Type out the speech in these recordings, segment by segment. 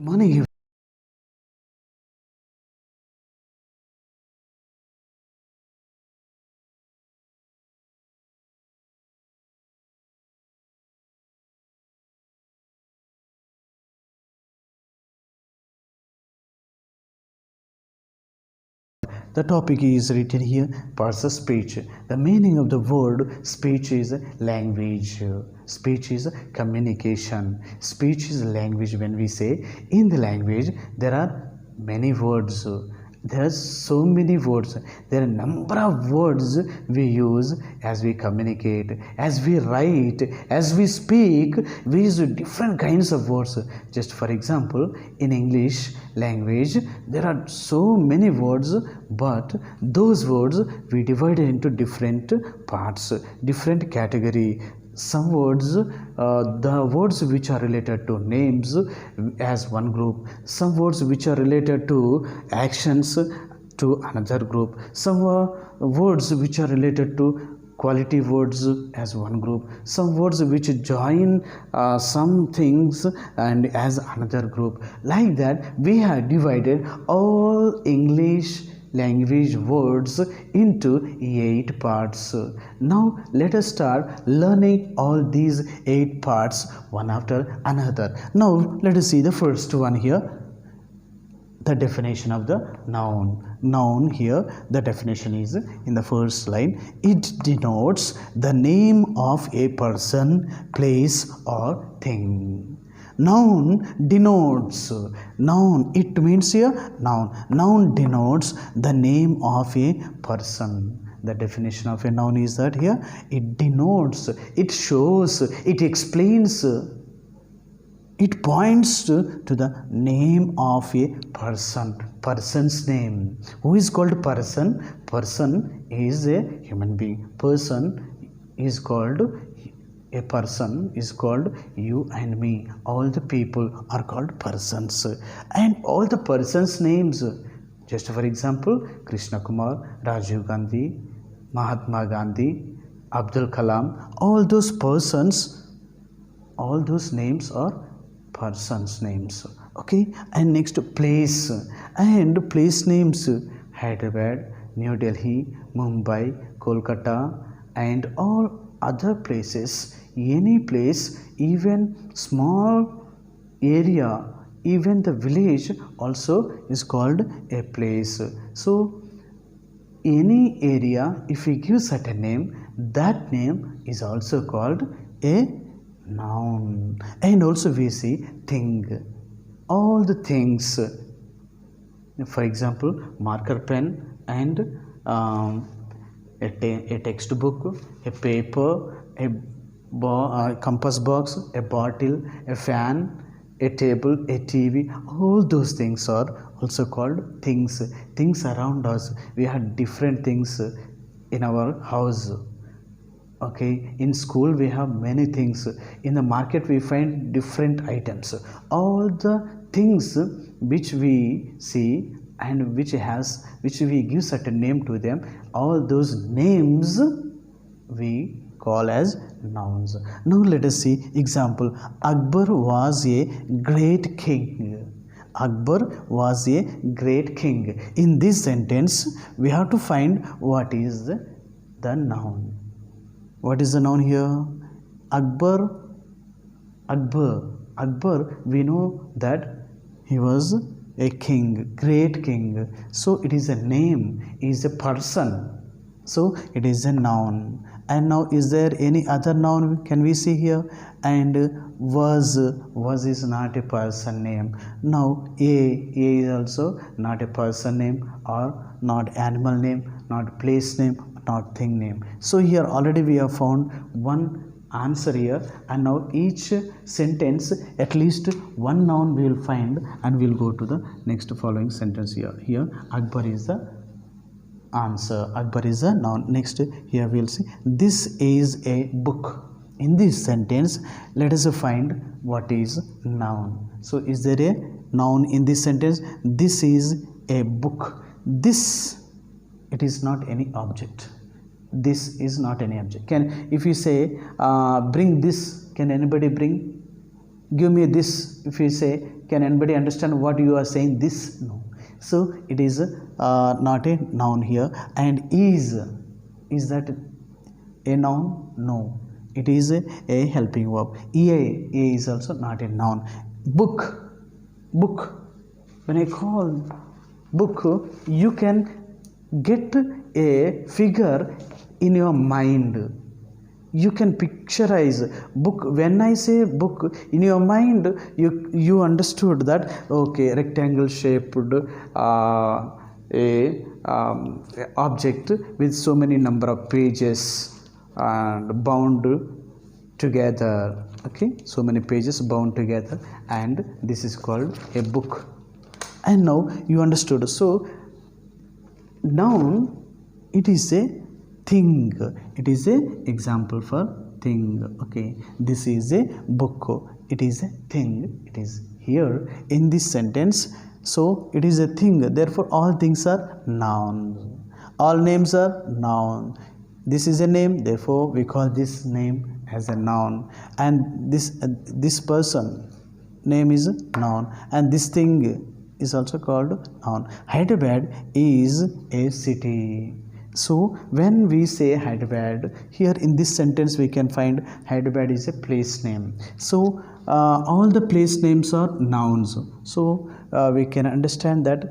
Morning. The topic is written here, parts of speech. The meaning of the word speech is language. Speech is communication. Speech is language. When we say in the language, there are many words. There are so many words. There are a number of words we use as we communicate, as we write, as we speak. We use different kinds of words. Just for example, in English language, there are so many words, but those words we divided into different parts, different category. Some words, the words which are related to names as one group, some words which are related to actions to another group, some words which are related to quality words as one group, some words which join some things and as another group. Like that, we have divided all English language words into 8 parts. Now let us start learning all these 8 parts one after another. Now let us see the first one here. The definition of the noun. Noun here, the definition is in the first line. It denotes the name of a person, place or thing. Noun denotes, noun, it means here noun denotes the name of a person. The definition of a noun is that here it denotes, it shows, it explains, it points to the name of a person, person's name. Who is called person? Person is a human being. Person is called, a person is called you and me. All the people are called persons. And all the persons' names, just for example, Krishna Kumar, Rajiv Gandhi, Mahatma Gandhi, Abdul Kalam, all those persons, all those names are persons names. Okay, and next place, and place names, Hyderabad, New Delhi, Mumbai, Kolkata, and all other places. Any place, even small area, even the village also is called a place. So any area, if we give certain name, that name is also called a noun. And also we see thing, all the things. For example, marker pen and a textbook, a paper, a compass box, a bottle, a fan, a table, a TV. All those things are also called things. Things around us. We have different things in our house. Okay, in school we have many things. In the market we find different items. All the things which we see and which we give certain name to them, all those names we call as nouns. Now let us see example. Akbar was a great king. Akbar was a great king. In this sentence we have to find what is the noun. What is the noun here? Akbar, we know that he was a king, great king. So it is a name, is a person. So it is a noun. And now is there any other noun can we see here? And was is not a person name. Now a is also not a person name or not animal name, not place name, not thing name. So here already we have found one answer here, and now each sentence at least one noun we will find, and we will go to the next following sentence here. Here Akbar is the answer. Akbar is a noun. Next here we will see this is a book. In this sentence let us find what is noun. So is there a noun in this sentence? This is a book. This, it is not any object. This is not any object. Can, if you say bring this, can anybody bring? Give me this. If you say Can anybody understand what you are saying? This? No. So it is not a noun here. And is that a noun? No, it is a helping verb. A is also not a noun. Book. When I call book, you can get a figure in your mind. You can picturize book. When I say book, in your mind you understood that, okay, rectangle shaped object with so many number of pages and bound together. Okay, so many pages bound together, and this is called a book. And now you understood. So noun, it is a thing. It is a example for thing. Okay, this is a book. It is a thing. It is here in this sentence. So it is a thing. Therefore all things are nouns. All names are noun. This is a name, therefore we call this name as a noun. And this person name is a noun, and this thing is also called noun. Hyderabad is a city. So when we say Hyderabad, here in this sentence we can find Hyderabad is a place name. So all the place names are nouns. So we can understand that,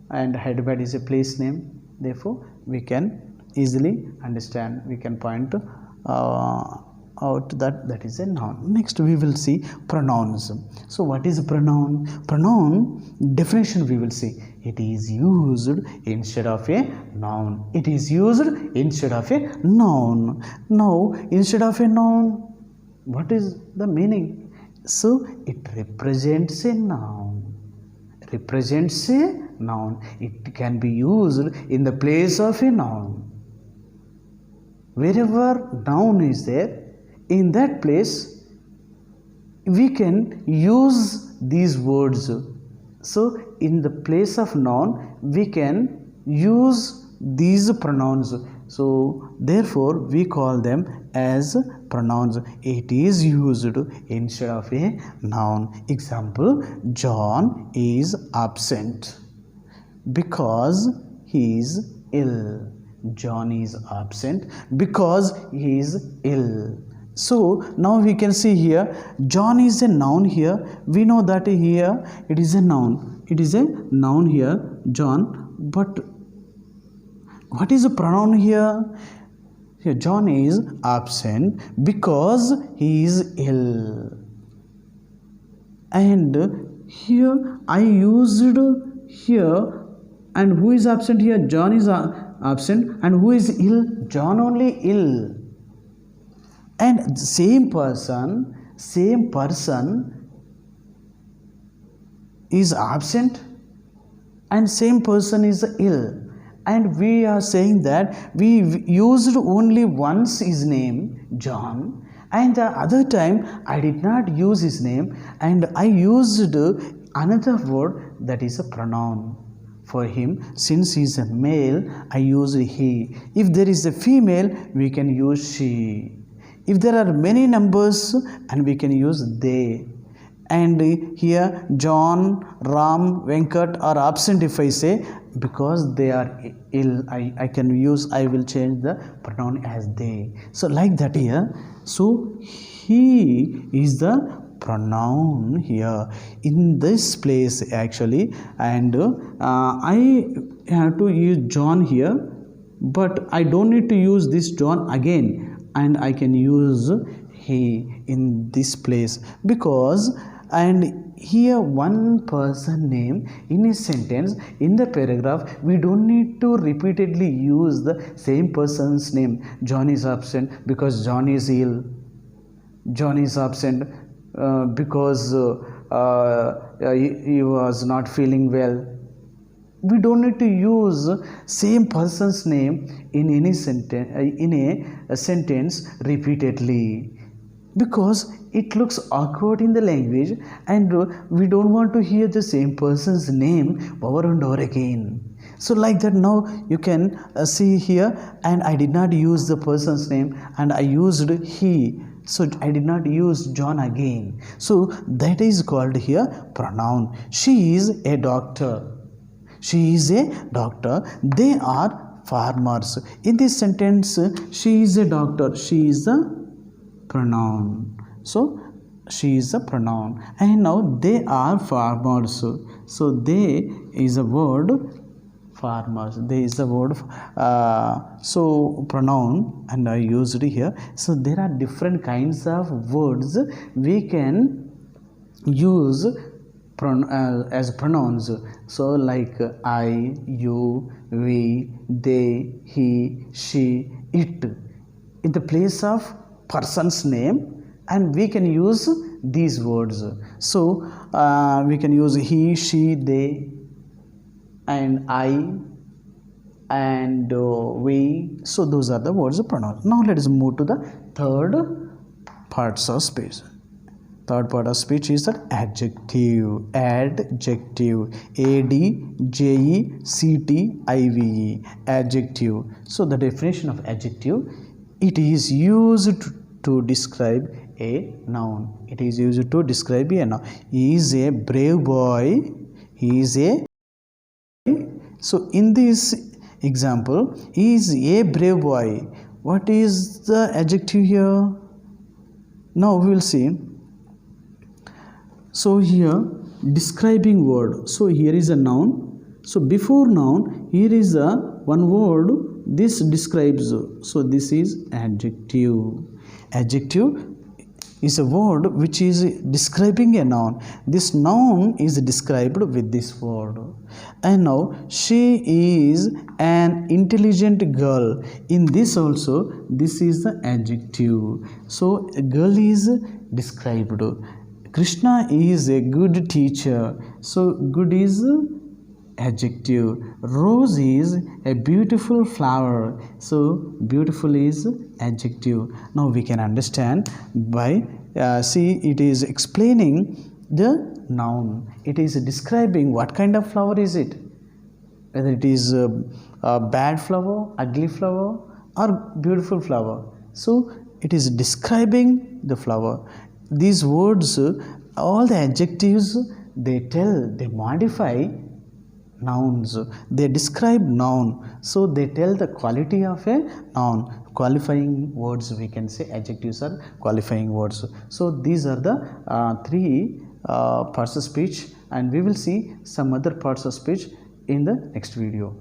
and Hyderabad is a place name. Therefore we can easily understand, we can point out that is a noun. Next we will see pronouns. So what is a pronoun? Pronoun definition we will see. It is used instead of a noun. It is used instead of a noun. Now instead of a noun, what is the meaning? So it represents a noun. Represents a noun. It can be used in the place of a noun. Wherever noun is there, in that place we can use these words. So in the place of noun we can use these pronouns. So therefore we call them as pronouns. It is used instead of a noun. Example, John is absent because he is ill. John is absent because he is ill. So now we can see here John is a noun here. We know that here it is a noun. It is a noun here, John. But what is a pronoun here? Here John is absent because he is ill. And here I used here, and who is absent here? John is absent. And who is ill? John only ill. And same person is absent, and same person is ill. And we are saying that we used only once his name, John, and the other time I did not use his name, and I used another word that is a pronoun for him. Since he is a male, I use he. If there is a female, we can use she. If there are many numbers, and we can use they. And here John, Ram, Venkat are absent. If I say, because they are ill, I can use, I will change the pronoun as they. So like that here. So he is the pronoun here in this place actually. And I have to use John here, but I don't need to use this John again. And I can use he in this place, because and here one person name in a sentence, in the paragraph, we don't need to repeatedly use the same person's name. John is absent because John is ill. John is absent because he was not feeling well. We don't need to use same person's name in any sentence, in a sentence repeatedly, because it looks awkward in the language, and we don't want to hear the same person's name over and over again. So like that, now you can see here, and I did not use the person's name, and I used he. So I did not use John again. So that is called here pronoun. She is a doctor. She is a doctor. They are farmers. In this sentence, she is a doctor. She is a pronoun. So she is a pronoun. And now they are farmers. So they is a word farmers. There is a word so pronoun, and I used it here. So there are different kinds of words we can use as pronouns. So like I, you, we, they, he, she, it in the place of person's name, and we can use these words. So we can use he, she, they, and I, and we. So those are the words of pronouns. Now let us move to the third parts of speech. Third part of speech is the adjective. Adjective. A-D-J-E-C-T-I-V-E. Adjective. So the definition of adjective: it is used to describe a noun. It is used to describe a noun. He is a brave boy. He is a. So in this example, he is a brave boy. What is the adjective here? Now we will see. So here describing word. So here is a noun. So before noun, here is a one word. This describes. So this is adjective. Adjective is a word which is describing a noun. This noun is described with this word. And now she is an intelligent girl. In this also, this is the adjective. So a girl is described. Krishna is a good teacher. So good is adjective. Rose is a beautiful flower. So beautiful is adjective. Now we can understand by see, it is explaining the noun. It is describing what kind of flower is it, whether it is a bad flower, ugly flower, or beautiful flower. So it is describing the flower. These words, all the adjectives, they tell, they modify nouns. They describe noun. So they tell the quality of a noun. Qualifying words, we can say adjectives are qualifying words. So these are the three parts of speech, and we will see some other parts of speech in the next video.